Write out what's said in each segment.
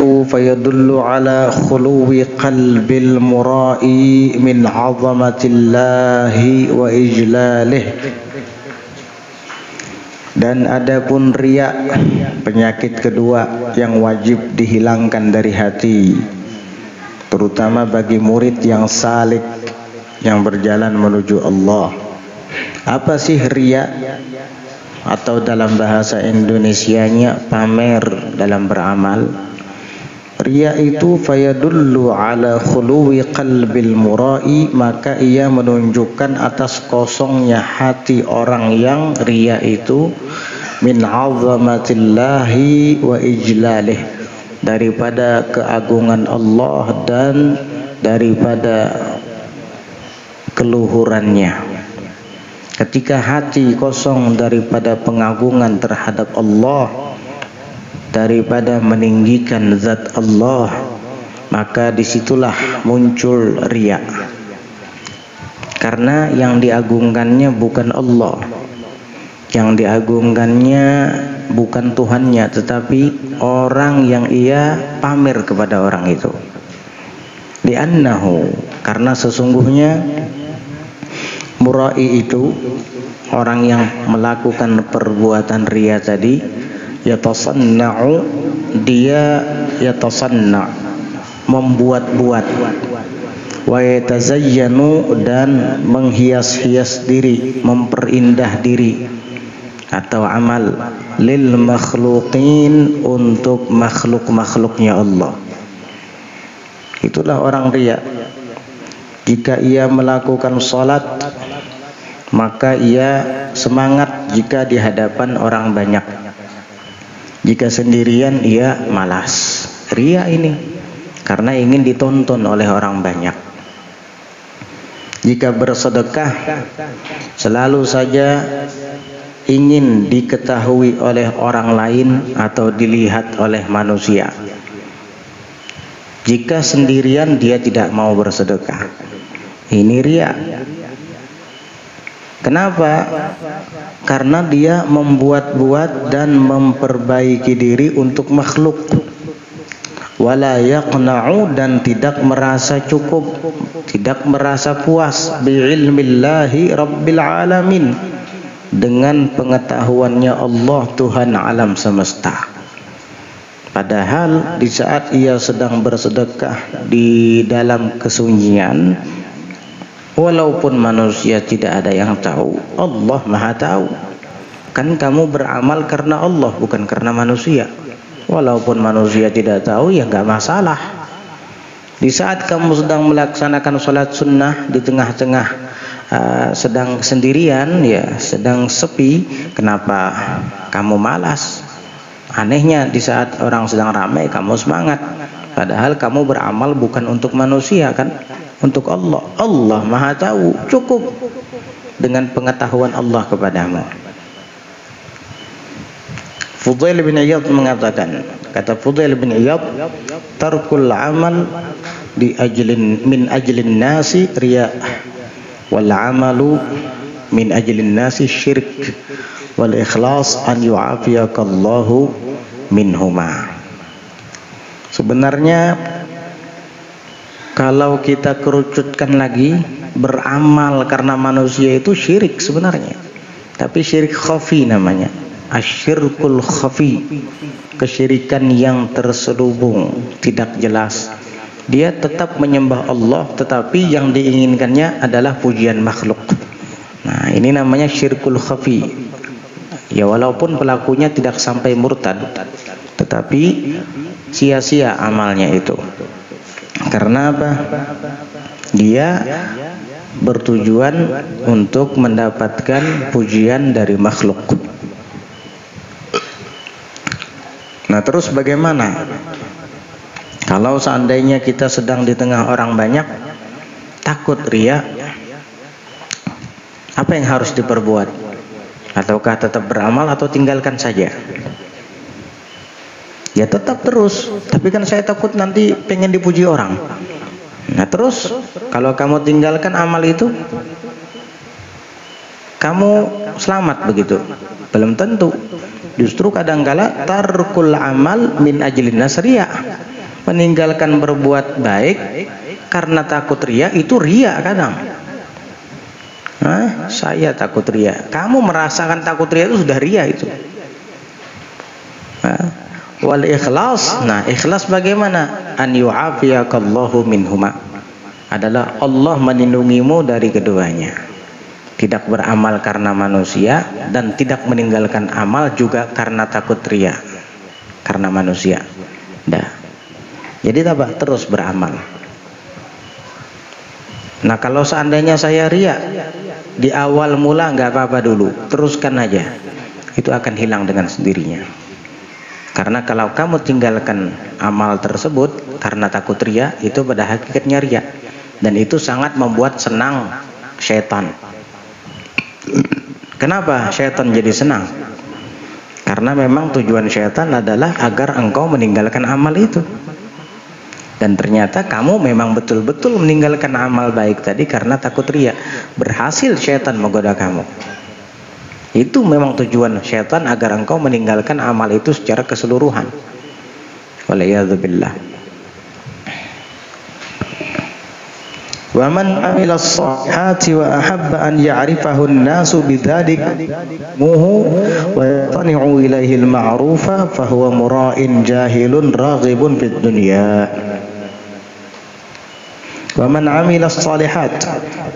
فيدل على خلو قلب المرائي من عظمة الله وإجلاله. Dan adapun riya, penyakit kedua yang wajib dihilangkan dari hati, terutama bagi murid yang salik, yang berjalan menuju Allah. Apa sih riya? Atau dalam bahasa Indonesianya pamer dalam beramal. Riya itu fayadullu ala khuluwi qalbil murai, maka ia menunjukkan atas kosongnya hati orang yang riya itu, min azamatillahi wa ijlalih, daripada keagungan Allah dan daripada keluhurannya. Ketika hati kosong daripada pengagungan terhadap Allah, daripada meninggikan zat Allah, maka disitulah muncul riya. Karena yang diagungkannya bukan Allah, yang diagungkannya bukan Tuhannya, tetapi orang yang ia pamer kepada orang itu. Li'annahu, karena sesungguhnya murai itu, orang yang melakukan perbuatan riya tadi, yatasanna'u, dia yatasanna', membuat-buat, wa yatazayyanu, dan menghias-hias diri, memperindah diri atau amal, lil makhluqin, untuk makhluk-makhluknya Allah. Itulah orang riya. Jika ia melakukan salat, maka ia semangat jika di hadapan orang banyak. Jika sendirian ia malas. Riya ini karena ingin ditonton oleh orang banyak. Jika bersedekah, selalu saja ingin diketahui oleh orang lain atau dilihat oleh manusia. Jika sendirian dia tidak mau bersedekah. Ini riya. Kenapa? Karena dia membuat-buat dan memperbaiki diri untuk makhluk. Wala yaqna'u, dan tidak merasa cukup, tidak merasa puas bi'ilmillahi rabbil alamin, dengan pengetahuannya Allah Tuhan alam semesta. Padahal di saat ia sedang bersedekah di dalam kesunyian, walaupun manusia tidak ada yang tahu, Allah Maha tahu. Kan kamu beramal karena Allah, bukan karena manusia. Walaupun manusia tidak tahu, ya nggak masalah. Di saat kamu sedang melaksanakan sholat sunnah di tengah-tengah sedang sendirian, ya sedang sepi, kenapa kamu malas? Anehnya di saat orang sedang ramai kamu semangat. Padahal kamu beramal bukan untuk manusia, kan? Untuk Allah. Allah Maha tahu, cukup dengan pengetahuan Allah kepadamu. Fudail bin Iyad mengatakan, kata Fudail bin Iyad, tarkul amal min ajlin nasi riya, wal amalu min ajlin nasi syirk, wal ikhlas an yu'afiyakallahu minhuma. Sebenarnya kalau kita kerucutkan lagi, beramal karena manusia itu syirik sebenarnya. Tapi syirik khafi namanya. Asyirkul khafi. Kesyirikan yang terselubung, tidak jelas. Dia tetap menyembah Allah, tetapi yang diinginkannya adalah pujian makhluk. Nah, ini namanya syirkul khafi. Ya, walaupun pelakunya tidak sampai murtad, tetapi sia-sia amalnya itu. Karena apa? Dia bertujuan untuk mendapatkan pujian dari makhluk. Nah, terus bagaimana kalau seandainya kita sedang di tengah orang banyak, takut riya? Apa yang harus diperbuat? Ataukah tetap beramal atau tinggalkan saja? Ya tetap terus, tapi kan saya takut nanti pengen dipuji orang. Nah terus, kalau kamu tinggalkan amal itu, kamu selamat begitu. Belum tentu. Justru kadangkala tarkul amal min ajlin nasriya, meninggalkan berbuat baik karena takut riya, itu riya kadang. Saya takut riya. Kamu merasakan takut riya itu sudah riya itu. Wal ikhlas. Nah, ikhlas bagaimana? An yu'afiyakallahu minhuma. Adalah Allah melindungimu dari keduanya. Tidak beramal karena manusia dan tidak meninggalkan amal juga karena takut riya. Karena manusia. Dah. Jadi apa? Terus beramal. Nah, kalau seandainya saya riya di awal mula nggak apa-apa dulu, teruskan aja. Itu akan hilang dengan sendirinya. Karena kalau kamu tinggalkan amal tersebut karena takut riya, itu pada hakikatnya riya. Dan itu sangat membuat senang syaitan. Kenapa syaitan jadi senang? Karena memang tujuan syaitan adalah agar engkau meninggalkan amal itu. Dan ternyata kamu memang betul-betul meninggalkan amal baik tadi karena takut riya. Berhasil syaitan menggoda kamu. Itu memang tujuan syaitan, agar engkau meninggalkan amal itu secara keseluruhan. Waliyadzubillah. Wa man amila as-salihati wa ahabba an ya'rifahu an-nasu bidzalik muhu wa yatani'u ilaihi al-ma'rufa fa huwa mura'in jahilun raghibun fid dunya. Wa man amila as-salihat,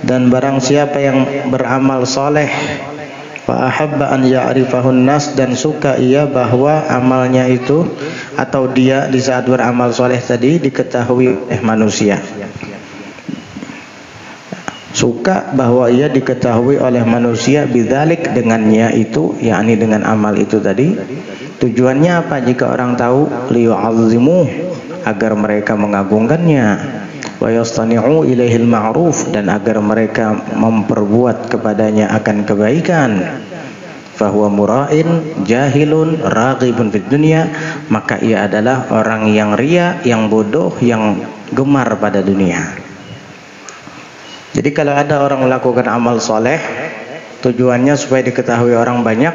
dan barang siapa yang beramal saleh, wa ahabba an ya'rifahun nas, dan suka ia bahwa amalnya itu atau dia di saat beramal soleh tadi diketahui oleh manusia. Suka bahwa ia diketahui oleh manusia bidzalik, dengannya itu, yakni dengan amal itu tadi. Tujuannya apa? Jika orang tahu, liyu'azzimu, agar mereka mengagungkannya, wa yastani'u ilaihil ma'ruf, dan agar mereka memperbuat kepadanya akan kebaikan. Fahuwa mura'in jahilun raghibun fid dunya, maka ia adalah orang yang riya, yang bodoh, yang gemar pada dunia. Jadi kalau ada orang melakukan amal soleh, tujuannya supaya diketahui orang banyak,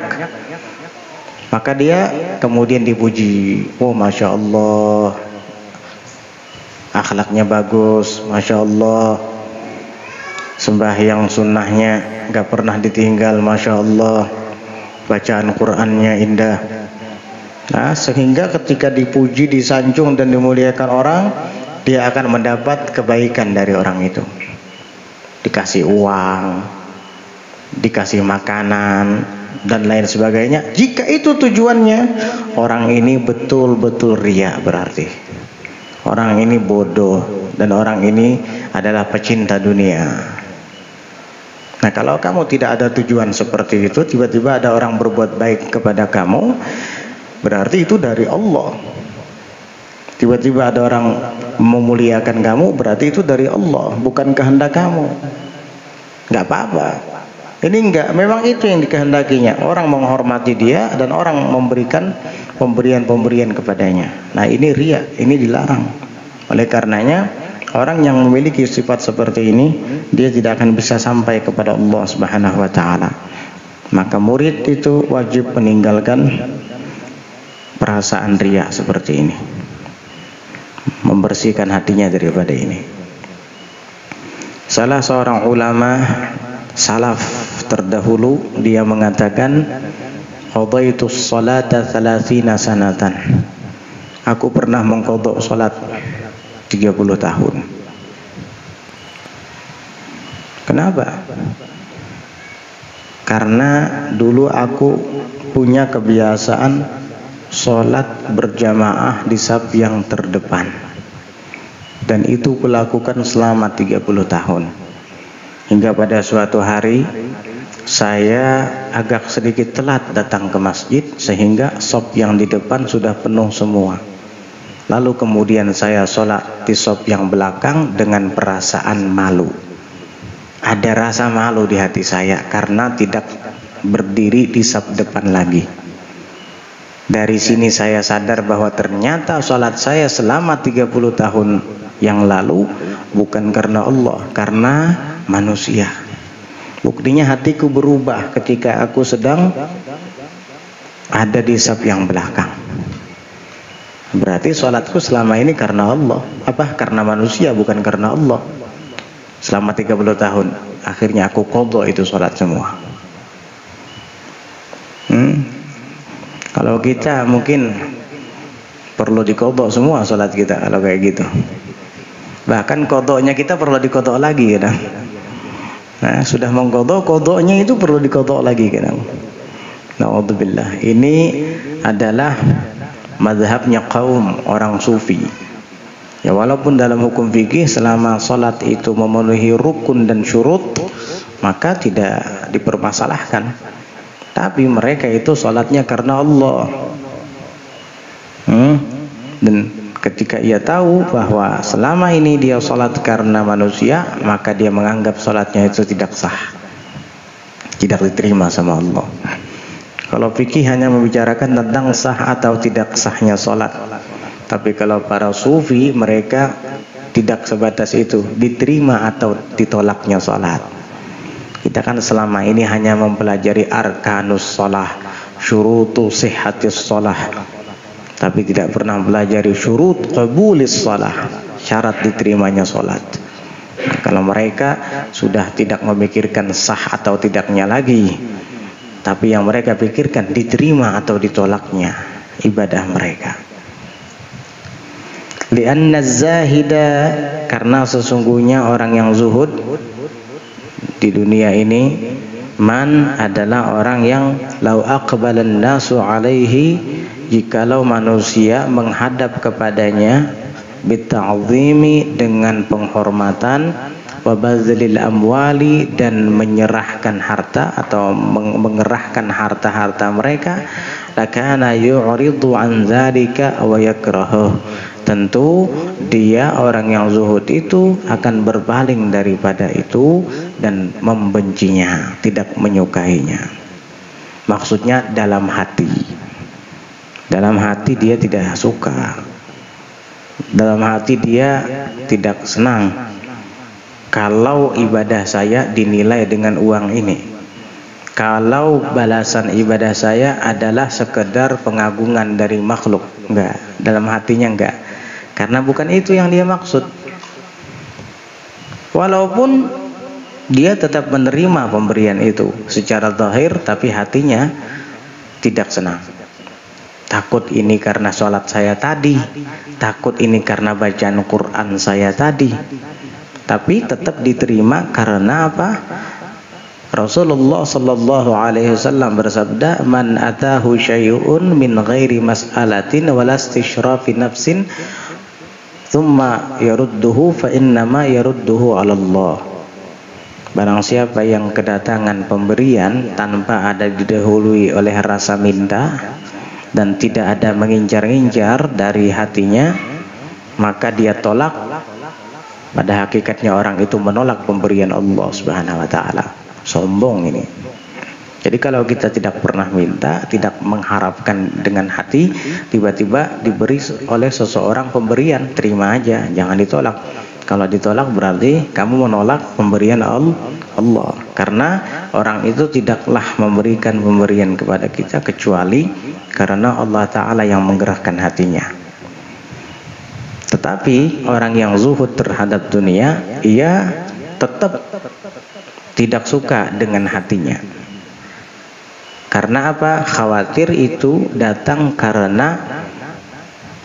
maka dia kemudian dipuji. Oh, Masya Allah, akhlaknya bagus, Masya Allah, sembahyang sunnahnya gak pernah ditinggal, Masya Allah, bacaan Qur'annya indah. Nah, sehingga ketika dipuji, disanjung dan dimuliakan orang, dia akan mendapat kebaikan dari orang itu. Dikasih uang, dikasih makanan, dan lain sebagainya. Jika itu tujuannya, orang ini betul-betul riya, berarti orang ini bodoh, dan orang ini adalah pecinta dunia. Nah, kalau kamu tidak ada tujuan seperti itu, tiba-tiba ada orang berbuat baik kepada kamu, berarti itu dari Allah. Tiba-tiba ada orang memuliakan kamu, berarti itu dari Allah, bukan kehendak kamu. Nggak apa-apa. Ini enggak, memang itu yang dikehendakinya. Orang menghormati dia dan orang memberikan pemberian-pemberian kepadanya. Nah, ini riya, ini dilarang. Oleh karenanya, orang yang memiliki sifat seperti ini, dia tidak akan bisa sampai kepada Allah Subhanahu wa taala. Maka murid itu wajib meninggalkan perasaan riya seperti ini. Membersihkan hatinya daripada ini. Salah seorang ulama salaf terdahulu, dia mengatakan, qadaitus salata 30 sanatan. Aku pernah mengqadha salat 30 tahun. Kenapa? Karena dulu aku punya kebiasaan sholat berjamaah di saf yang terdepan, dan itu kulakukan selama 30 tahun. Hingga pada suatu hari saya agak sedikit telat datang ke masjid, sehingga saf yang di depan sudah penuh semua. Lalu kemudian saya sholat di saf yang belakang dengan perasaan malu. Ada rasa malu di hati saya karena tidak berdiri di saf depan lagi. Dari sini saya sadar bahwa ternyata sholat saya selama 30 tahun yang lalu bukan karena Allah, karena manusia. Buktinya hatiku berubah ketika aku sedang ada di saf yang belakang. Berarti sholatku selama ini karena Allah, karena manusia, bukan karena Allah. Selama 30 tahun, akhirnya aku qadha itu sholat semua. Kalau kita mungkin perlu diqadha semua sholat kita kalau kayak gitu. Bahkan qadhanya kita perlu diqadha lagi kadang. Nah, sudah mengqadha, qadhanya itu perlu diqadha lagi kadang. Na'udzubillah. Ini adalah mazhabnya kaum orang sufi. Ya, walaupun dalam hukum fikih selama salat itu memenuhi rukun dan syurut maka tidak dipermasalahkan. Tapi mereka itu salatnya karena Allah. Dan ketika ia tahu bahwa selama ini dia salat karena manusia, maka dia menganggap salatnya itu tidak sah, tidak diterima sama Allah. Kalau fikih hanya membicarakan tentang sah atau tidak sahnya salat. Tapi kalau para sufi, mereka tidak sebatas itu, diterima atau ditolaknya salat. Kita kan selama ini hanya mempelajari arkanus shalah, syurutu sihhatis shalah, tapi tidak pernah mempelajari syurut qabulis shalah, syarat diterimanya salat. Kalau mereka sudah tidak memikirkan sah atau tidaknya lagi, tapi yang mereka pikirkan diterima atau ditolaknya ibadah mereka. Lianna zahida, karena sesungguhnya orang yang zuhud di dunia ini, man adalah orang yang lau aqbalan nasu alaihi, jikalau manusia menghadap kepadanya, bita'zimi, dengan penghormatan, wa bazlil amwali, dan menyerahkan harta atau mengerahkan harta-harta mereka, lakana yu'ridu an dzalika wa yakrahu, tentu dia orang yang zuhud itu akan berpaling daripada itu dan membencinya, tidak menyukainya. Maksudnya dalam hati. Dalam hati dia tidak suka. Dalam hati dia tidak senang kalau ibadah saya dinilai dengan uang ini. Kalau balasan ibadah saya adalah sekedar pengagungan dari makhluk. Enggak, dalam hatinya enggak. Karena bukan itu yang dia maksud. Walaupun dia tetap menerima pemberian itu secara zahir, tapi hatinya tidak senang. Takut ini karena sholat saya tadi, takut ini karena bacaan Quran saya tadi. Tapi tetap diterima karena apa? Rasulullah sallallahu alaihi wasallam bersabda, man atahu syai'un min ghairi mas'alatin wala istishrafi nafsin thumma yarudduhu fa innama yarudduhu 'ala Allah. Barang siapa yang kedatangan pemberian tanpa ada didahului oleh rasa minta dan tidak ada mengincar-incar dari hatinya, maka dia tolak. Pada hakikatnya orang itu menolak pemberian Allah Subhanahu wa taala. Sombong ini. Jadi kalau kita tidak pernah minta, tidak mengharapkan dengan hati, tiba-tiba diberi oleh seseorang pemberian, terima aja, jangan ditolak. Kalau ditolak berarti kamu menolak pemberian Allah. Karena orang itu tidaklah memberikan pemberian kepada kita kecuali karena Allah Ta'ala yang menggerakkan hatinya. Tetapi orang yang zuhud terhadap dunia, ia tetap tidak suka dengan hatinya. Karena apa? Khawatir itu datang karena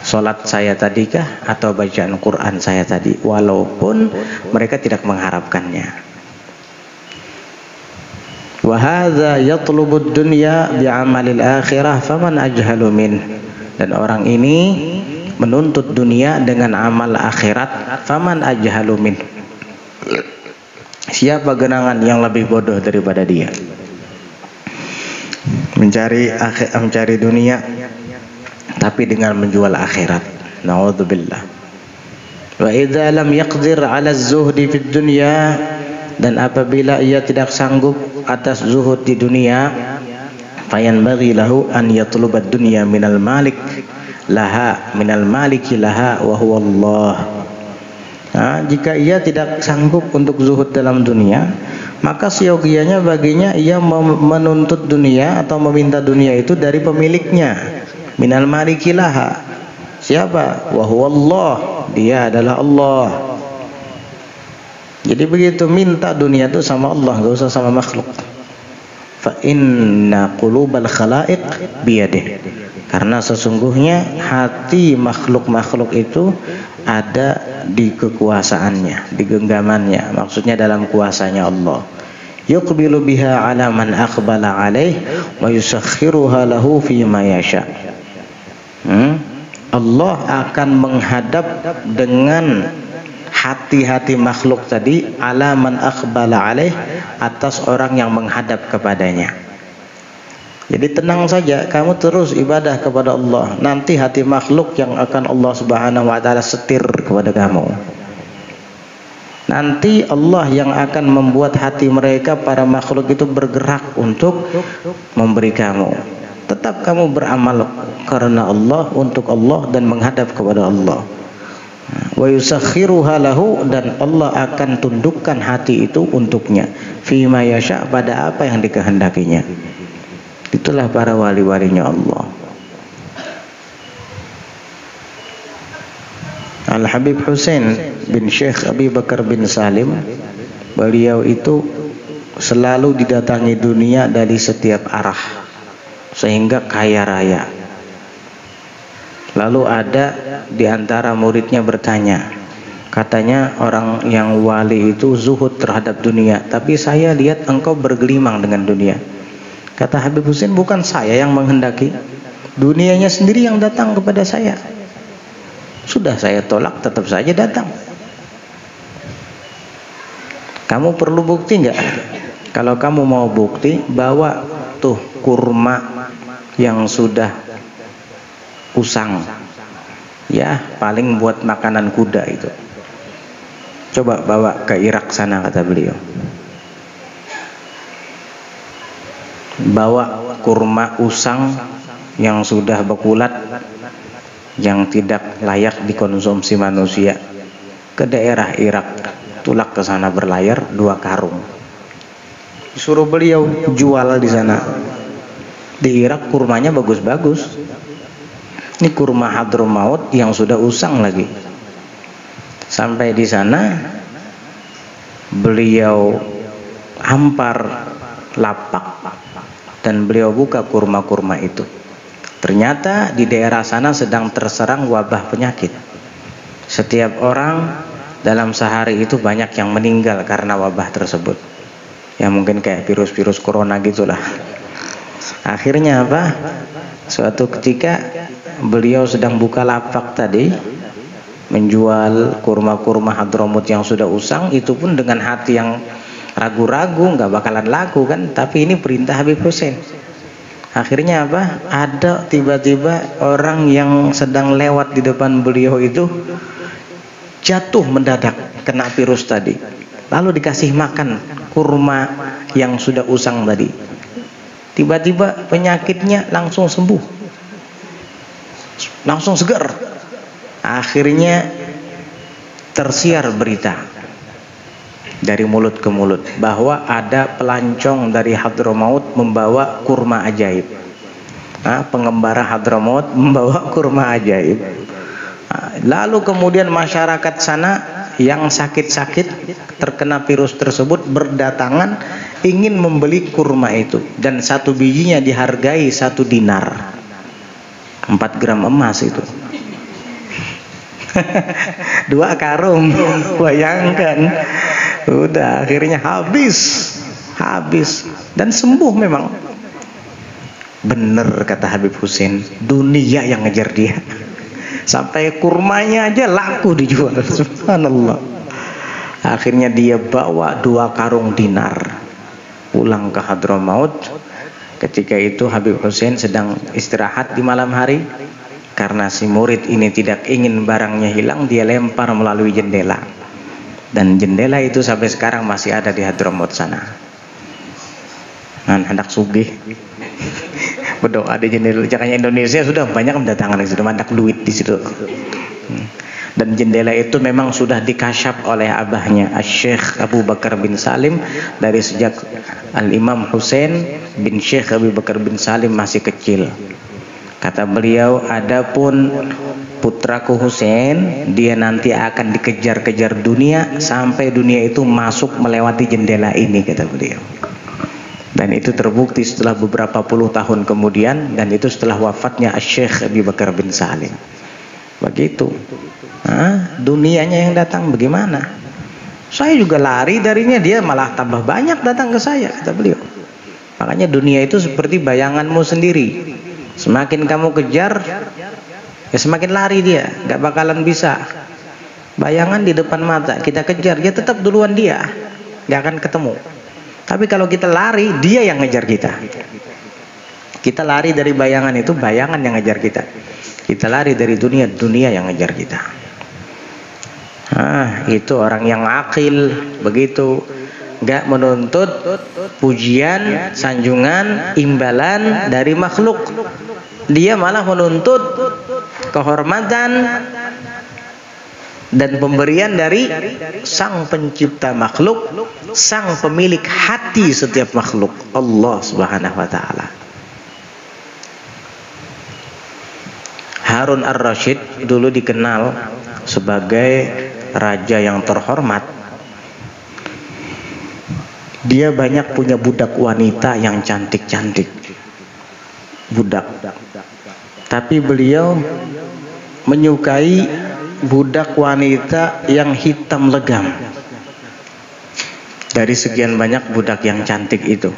sholat saya tadi kah atau bacaan Quran saya tadi, walaupun mereka tidak mengharapkannya. Wa hadza yatlubu ad-dunya bi'amalil akhirah faman ajhalu min. Dan orang ini menuntut dunia dengan amal akhirat, faman ajhalu min. Siapa genangan yang lebih bodoh daripada dia? Mencari dunia tapi dengan menjual akhirat. Na'udzubillah. Wa idza lam yaqdir 'ala az-zuhdi fid dunya, dan apabila ia tidak sanggup atas zuhud di dunia, fayanbaghi lahu an yatluba ad-dunya minal malik laha, minal maliki laha wa huwa Allah. Nah, jika ia tidak sanggup untuk zuhud dalam dunia, maka siogianya baginya ia menuntut dunia atau meminta dunia itu dari pemiliknya. Minal malikilaha. Siapa? Wa huwallah, dia adalah Allah. Jadi begitu, minta dunia itu sama Allah, enggak usah sama makhluk. Fa inna qulubal khalaiq biyadihi. Karena sesungguhnya hati makhluk-makhluk itu ada di kekuasaannya, di genggamannya, maksudnya dalam kuasanya Allah. Yuqbilu biha ala man aqbala alaih wa yusakhiruha lahu fi ma yasha. Allah akan menghadap dengan hati-hati makhluk tadi ala man aqbala alaih, atas orang yang menghadap kepadanya. Jadi tenang saja, kamu terus ibadah kepada Allah. Nanti hati makhluk yang akan Allah Subhanahu wa taala setir kepada kamu. Nanti Allah yang akan membuat hati mereka, para makhluk itu bergerak untuk memberi kamu. Tetap kamu beramal karena Allah, untuk Allah, dan menghadap kepada Allah. Wa yusakhiruha lahu, dan Allah akan tundukkan hati itu untuknya. Fima yasha, pada apa yang dikehendakinya. Itulah para wali-walinya Allah. Al-Habib Husain bin Syekh Abi Bakar bin Salim, beliau itu selalu didatangi dunia dari setiap arah, sehingga kaya raya. Lalu ada di antara muridnya bertanya, katanya orang yang wali itu zuhud terhadap dunia, tapi saya lihat engkau bergelimang dengan dunia. Kata Habib Husain, bukan saya yang menghendaki, dunianya sendiri yang datang kepada saya. Sudah saya tolak, tetap saja datang. Kamu perlu bukti enggak? Kalau kamu mau bukti, bawa tuh kurma yang sudah usang, ya paling buat makanan kuda itu. Coba bawa ke Irak sana, kata beliau. Bawa kurma usang yang sudah bekulat, yang tidak layak dikonsumsi manusia, ke daerah Irak. Tulak ke sana berlayar 2 karung. Suruh beliau jual di sana. Di Irak kurmanya bagus-bagus. Ini kurma Hadramaut yang sudah usang lagi. Sampai di sana beliau hampar lapak dan beliau buka kurma-kurma itu. Ternyata di daerah sana sedang terserang wabah penyakit. Setiap orang dalam sehari itu banyak yang meninggal karena wabah tersebut. Ya mungkin kayak virus-virus corona gitulah. Akhirnya apa? Suatu ketika beliau sedang buka lapak tadi, menjual kurma-kurma Hadramaut yang sudah usang, itu pun dengan hati yang ragu-ragu, nggak bakalan laku kan, tapi ini perintah Habib Husain. Akhirnya apa? Ada tiba-tiba orang yang sedang lewat di depan beliau itu jatuh mendadak kena virus tadi. Lalu dikasih makan kurma yang sudah usang tadi. Tiba-tiba penyakitnya langsung sembuh, langsung segar. Akhirnya tersiar berita dari mulut ke mulut bahwa ada pelancong dari Hadramaut membawa kurma ajaib. Pengembara Hadramaut membawa kurma ajaib. Lalu kemudian masyarakat sana yang sakit-sakit terkena virus tersebut berdatangan ingin membeli kurma itu, dan satu bijinya dihargai 1 dinar, 4 gram emas itu. 2 karung, bayangkan. Udah akhirnya habis dan sembuh memang. Bener kata Habib Husain, dunia yang ngejar dia. Sampai kurmanya aja laku dijual. Subhanallah. Akhirnya dia bawa 2 karung dinar pulang ke Hadramaut. Ketika itu Habib Husain sedang istirahat di malam hari. Karena si murid ini tidak ingin barangnya hilang, dia lempar melalui jendela. Dan jendela itu sampai sekarang masih ada di Hadramaut sana. Hendak sugih berdoa di jendela. Jangan Indonesia sudah banyak mendatangkan di situ, mandak duit di situ. Dan jendela itu memang sudah dikasyaf oleh abahnya Syekh Abu Bakar bin Salim dari sejak Al-Imam Husain bin Syekh Abu Bakar bin Salim masih kecil. Kata beliau, adapun putraku Husain, dia nanti akan dikejar-kejar dunia sampai dunia itu masuk melewati jendela ini, kata beliau. Dan itu terbukti setelah beberapa puluh tahun kemudian, dan itu setelah wafatnya Syekh Abu Bakar bin Salim. Begitu. Dunianya yang datang bagaimana? Saya juga lari darinya, dia malah tambah banyak datang ke saya, kata beliau. Makanya dunia itu seperti bayanganmu sendiri. Semakin kamu kejar, ya semakin lari dia, gak bakalan bisa. Bayangan di depan mata, kita kejar, dia tetap duluan dia, gak akan ketemu. Tapi kalau kita lari, dia yang ngejar kita. Kita lari dari bayangan itu, bayangan yang ngejar kita. Kita lari dari dunia, dunia yang ngejar kita. Itu orang yang akil, begitu. Gak menuntut pujian, sanjungan, imbalan dari makhluk. Dia malah menuntut kehormatan dan pemberian dari sang pencipta makhluk, sang pemilik hati setiap makhluk, Allah Subhanahu wa ta'ala. Harun ar-Rasyid dulu dikenal sebagai raja yang terhormat. Dia banyak punya budak wanita yang cantik-cantik, budak. Tapi beliau menyukai budak wanita yang hitam legam. Dari sekian banyak budak yang cantik itu,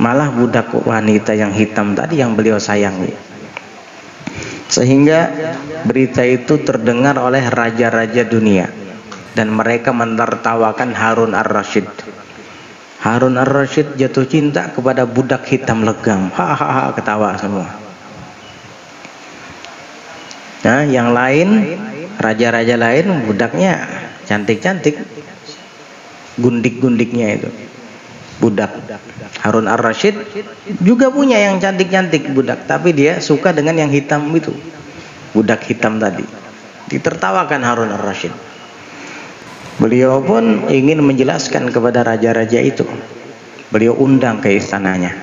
malah budak wanita yang hitam tadi yang beliau sayangi. Sehingga berita itu terdengar oleh raja-raja dunia, dan mereka menertawakan Harun ar-Rasyid. Harun ar-Rasyid jatuh cinta kepada budak hitam legam. Hahaha, ketawa semua. Nah, yang lain, raja-raja lain budaknya cantik-cantik, gundik-gundiknya itu budak. Harun ar-Rasyid juga punya yang cantik-cantik budak, tapi dia suka dengan yang hitam itu, budak hitam tadi. Ditertawakan Harun ar-Rasyid. Beliau pun ingin menjelaskan kepada raja-raja itu. Beliau undang ke istananya.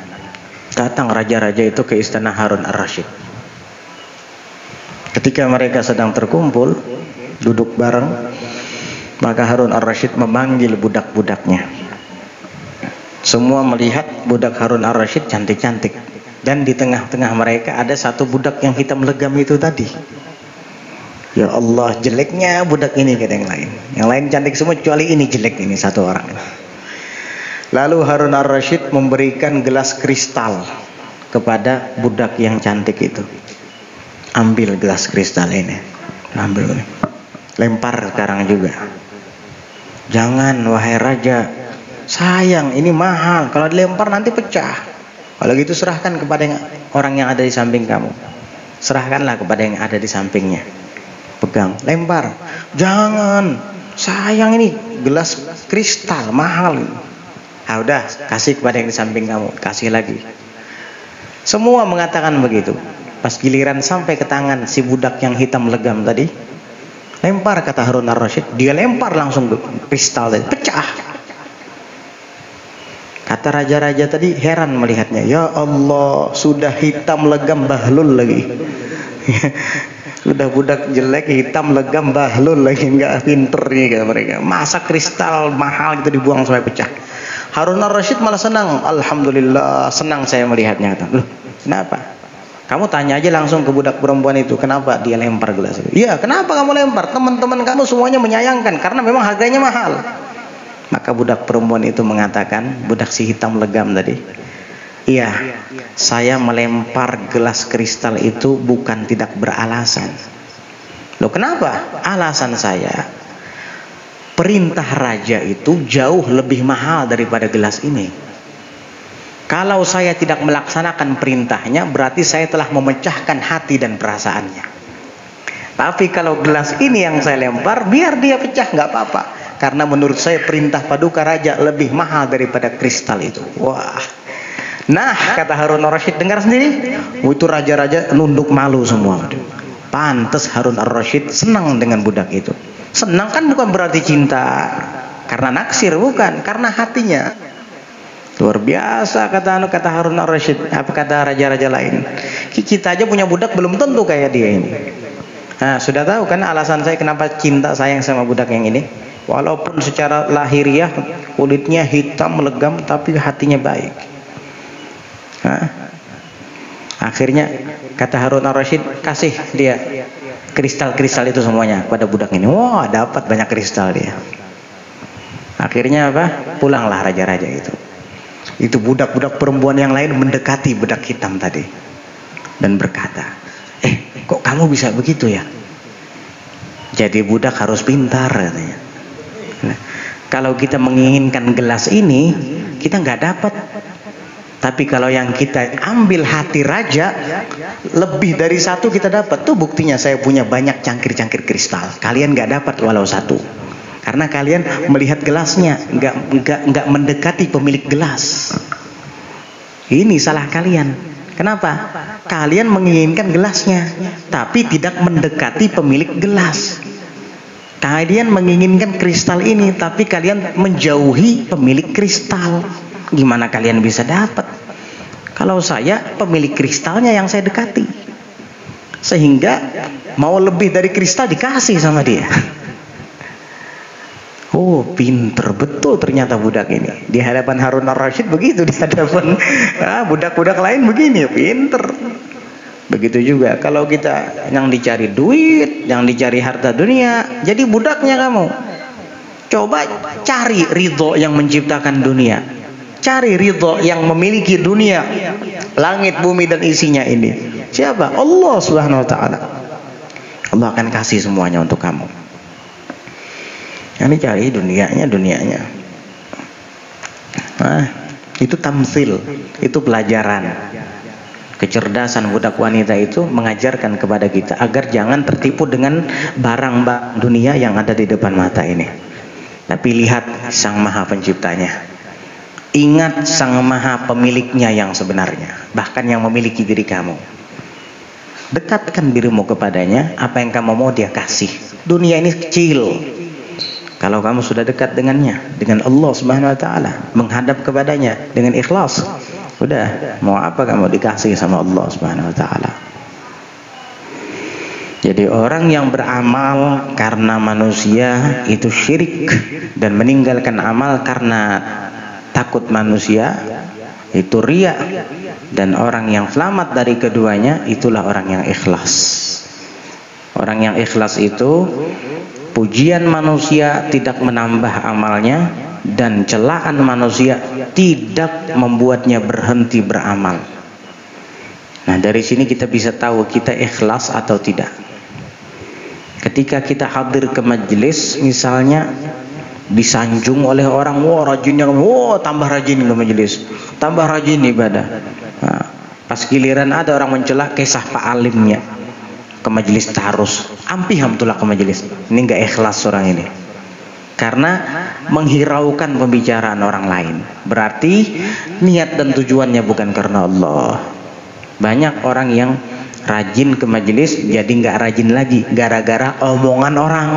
Datang raja-raja itu ke istana Harun ar-Rasyid. Ketika mereka sedang terkumpul, duduk bareng, maka Harun ar-Rasyid memanggil budak-budaknya. Semua melihat budak Harun ar-Rasyid cantik-cantik, dan di tengah-tengah mereka ada satu budak yang hitam legam itu tadi. Ya Allah, jeleknya budak ini, kata yang lain. Yang lain cantik semua, kecuali ini jelek, ini satu orang. Lalu Harun ar-Rasyid memberikan gelas kristal kepada budak yang cantik itu. Ambil gelas kristal ini, ambil ini, lempar sekarang juga. Jangan, wahai raja, sayang, ini mahal. Kalau dilempar nanti pecah. Kalau gitu serahkan kepada orang yang ada di samping kamu. Serahkanlah kepada yang ada di sampingnya. Pegang, lempar. Jangan, sayang, ini gelas kristal mahal. Udah, kasih kepada yang di samping kamu. Kasih lagi. Semua mengatakan begitu. Pas giliran sampai ke tangan si budak yang hitam legam tadi, lempar, kata Harun ar-Rasyid. Dia lempar langsung kristal tadi, pecah. Kata raja-raja tadi heran melihatnya. Ya Allah, sudah hitam legam bahlul lagi. Udah budak jelek, hitam legam, bahlul lagi, nggak pinter nih kata mereka. Masa kristal mahal gitu dibuang sampai pecah. Harun ar-Rasyid malah senang. Alhamdulillah, senang saya melihatnya. Loh, kenapa? Kamu tanya aja langsung ke budak perempuan itu, kenapa dia lempar gelas itu? Iya, kenapa kamu lempar? Teman-teman kamu semuanya menyayangkan karena memang harganya mahal. Maka budak perempuan itu mengatakan, budak si hitam legam tadi, iya, saya melempar gelas kristal itu bukan tidak beralasan. Loh, kenapa? Alasan saya, perintah raja itu jauh lebih mahal daripada gelas ini. Kalau saya tidak melaksanakan perintahnya, berarti saya telah memecahkan hati dan perasaannya. Tapi kalau gelas ini yang saya lempar, biar dia pecah, nggak apa-apa. Karena menurut saya perintah paduka raja lebih mahal daripada kristal itu. Wah. Nah, kata Harun ar-Rasyid, dengar sendiri. Itu raja-raja nunduk malu semua. Pantes Harun Ar-Rasyid senang dengan budak itu. Senang kan bukan berarti cinta karena naksir, bukan, karena hatinya. Luar biasa kata Harun Ar-Rasyid. Apa kata raja-raja lain? Kita aja punya budak belum tentu kayak dia ini. Nah, sudah tahu kan alasan saya kenapa cinta sayang sama budak yang ini? Walaupun secara lahiriah kulitnya hitam legam, tapi hatinya baik. Nah, akhirnya kata Harun Ar-Rasyid, kasih dia kristal-kristal itu semuanya pada budak ini. Wah, dapat banyak kristal dia. Akhirnya apa? Pulanglah raja-raja itu. Itu budak-budak perempuan yang lain mendekati budak hitam tadi dan berkata, kok kamu bisa begitu ya? Jadi budak harus pintar katanya. Nah, kalau kita menginginkan gelas ini, kita nggak dapat. Tapi kalau yang kita ambil hati raja, lebih dari satu kita dapat. Tuh buktinya saya punya banyak cangkir-cangkir kristal. Kalian nggak dapat walau satu. Karena kalian melihat gelasnya, nggak mendekati pemilik gelas. Ini salah kalian. Kenapa? Kalian menginginkan gelasnya, tapi tidak mendekati pemilik gelas. Kalian menginginkan kristal ini, tapi kalian menjauhi pemilik kristal. Gimana kalian bisa dapat? Kalau saya pemilik kristalnya yang saya dekati, sehingga mau lebih dari kristal dikasih sama dia. Oh, pinter betul ternyata budak ini. Di hadapan Harun Ar-Rasyid begitu, di hadapan budak-budak lain begini, pinter. Begitu juga kalau kita yang dicari duit, yang dicari harta dunia, jadi budaknya kamu. Coba cari ridho yang menciptakan dunia. Cari ridho yang memiliki dunia, langit, bumi dan isinya ini. Siapa? Allah Subhanahu wa taala. Allah akan kasih semuanya untuk kamu. Yang dicari dunianya. Nah, itu tamsil, itu pelajaran. Kecerdasan budak wanita itu mengajarkan kepada kita agar jangan tertipu dengan barang-barang dunia yang ada di depan mata ini. Tapi lihat Sang Maha Penciptanya. Ingat Sang Maha Pemiliknya yang sebenarnya, bahkan yang memiliki diri kamu. Dekatkan dirimu kepadanya, apa yang kamu mau dia kasih. Dunia ini kecil. Kalau kamu sudah dekat dengannya, dengan Allah Subhanahu wa taala, menghadap kepadanya dengan ikhlas, udah, mau apa kamu dikasih sama Allah Subhanahu wa taala. Jadi orang yang beramal karena manusia itu syirik, dan meninggalkan amal karena takut manusia itu riya, dan orang yang selamat dari keduanya itulah orang yang ikhlas. Orang yang ikhlas itu pujian manusia tidak menambah amalnya, dan celaan manusia tidak membuatnya berhenti beramal. Nah, dari sini kita bisa tahu kita ikhlas atau tidak. Ketika kita hadir ke majelis, misalnya disanjung oleh orang, wah rajinnya, wah tambah rajin ke majelis, tambah rajin ibadah. Nah, pas giliran ada orang mencela kisah Pak Alimnya, ke majelis tarus, ampihamtulah ke majelis. Ini enggak ikhlas orang ini, karena menghiraukan pembicaraan orang lain. Berarti niat dan tujuannya bukan karena Allah. Banyak orang yang rajin ke majelis jadi nggak rajin lagi gara-gara omongan orang.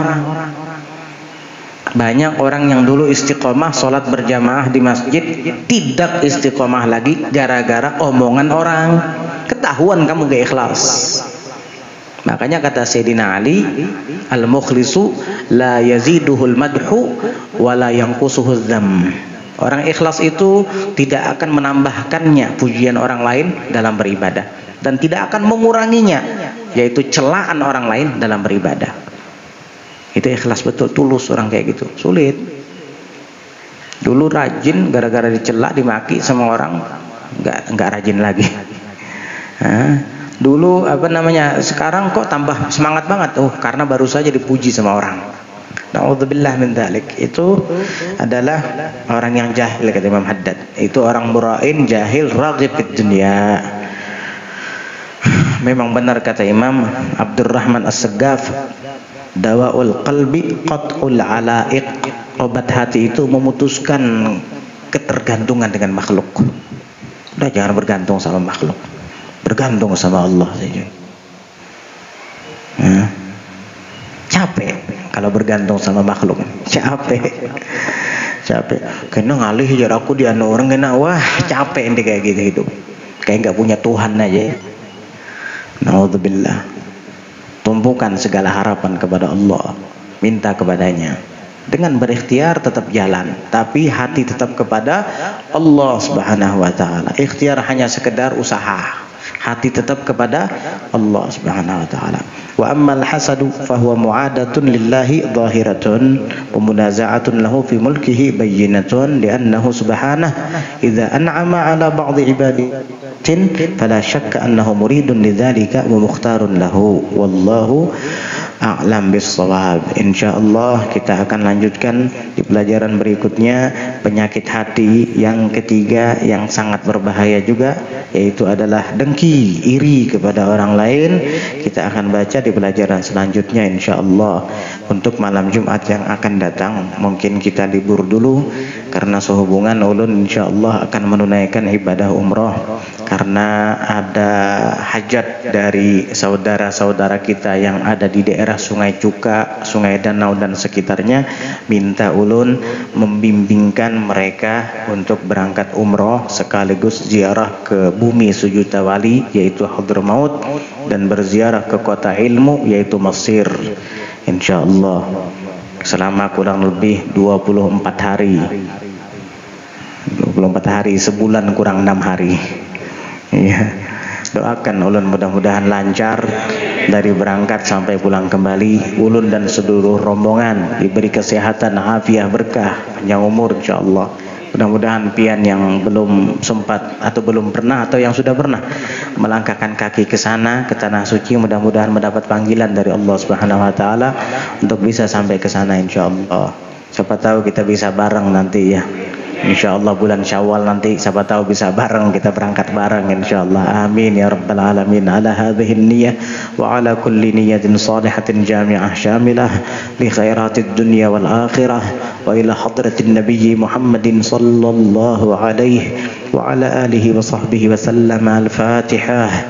Banyak orang yang dulu istiqomah sholat berjamaah di masjid tidak istiqomah lagi gara-gara omongan orang. Ketahuan kamu gak ikhlas. Makanya kata Sayyidina Ali, al-mukhlisu la yaziduhul madhu wa la yanqusuhuz dzam. Orang ikhlas itu tidak akan menambahkannya pujian orang lain dalam beribadah, dan tidak akan menguranginya, yaitu celaan orang lain dalam beribadah. Itu ikhlas betul, tulus orang kayak gitu. Sulit. Dulu rajin, gara-gara dicela, dimaki sama orang, nggak rajin lagi. Dulu sekarang kok tambah semangat banget. Oh, karena baru saja dipuji sama orang. Na'udzubillah min dzalik. Itu adalah orang yang jahil, kata Imam Haddad. Itu orang mura'in, jahil, raghib fid dunya. Memang benar kata Imam Abdurrahman As-Saggaf, dawaul qalbi qat'ul alaiq. Obat hati itu memutuskan ketergantungan dengan makhluk. Udah, jangan bergantung sama makhluk, bergantung sama Allah saja. Capek kalau bergantung sama makhluk, capek. Kena ngalih jar aku di anu orang kena, wah capek ente kayak gitu hidup, kayak nggak punya Tuhan aja. Naudzubillah. Tumpukan segala harapan kepada Allah, minta kepadanya. Dengan berikhtiar tetap jalan, tapi hati tetap kepada Allah Subhanahu wa taala. Ikhtiar hanya sekedar usaha, hati tetap kepada Allah Subhanahu wa taala. Wa ammal hasadu fahuwa mu'adatun lillahi zahiratun wa munaza'atun lahu fi mulkihi bayyinatun li'annahu subhanahu idza an'ama 'ala ba'dhi ibadihi fala syakka annahu muridun lidzalika wa mukhtarun lahu wallahu a'lam bis-shawab. Insyaallah kita akan lanjutkan di pelajaran berikutnya penyakit hati yang ketiga yang sangat berbahaya juga, yaitu adalah dengki, iri kepada orang lain. Kita akan baca di pelajaran selanjutnya insyaallah. Untuk malam Jumat yang akan datang mungkin kita libur dulu karena sehubungan ulun insyaallah akan menunaikan ibadah umroh karena ada hajat dari saudara-saudara kita yang ada di daerah Sungai Cuka, Sungai Danau dan sekitarnya, minta ulun membimbingkan mereka untuk berangkat umroh sekaligus ziarah ke bumi sejuta wali yaitu Hadramaut dan berziarah ke kota ilmu yaitu Mesir insyaallah selama kurang lebih 24 hari, sebulan kurang 6 hari. Ya, doakan ulun mudah-mudahan lancar dari berangkat sampai pulang kembali. Ulun dan seluruh rombongan diberi kesehatan, afiah, berkah, panjang umur insyaallah. Mudah-mudahan pian yang belum sempat atau belum pernah atau yang sudah pernah melangkahkan kaki ke sana, ke tanah suci, mudah-mudahan mendapat panggilan dari Allah Subhanahu wa taala untuk bisa sampai ke sana insyaallah. Siapa tahu kita bisa bareng nanti ya. InsyaAllah bulan Syawal nanti siapa tahu bisa bareng, kita berangkat bareng insyaallah. Amin ya rabbal alamin. Ala hadhihi niyyah wa ala kulli niyyatin salihatin jami'ah syamilah li khairatid dunya wal akhirah wa ila hadratin nabiyyi Muhammadin sallallahu alaihi wa ala alihi wa sahbihi wa sallam. Al-Fatihah.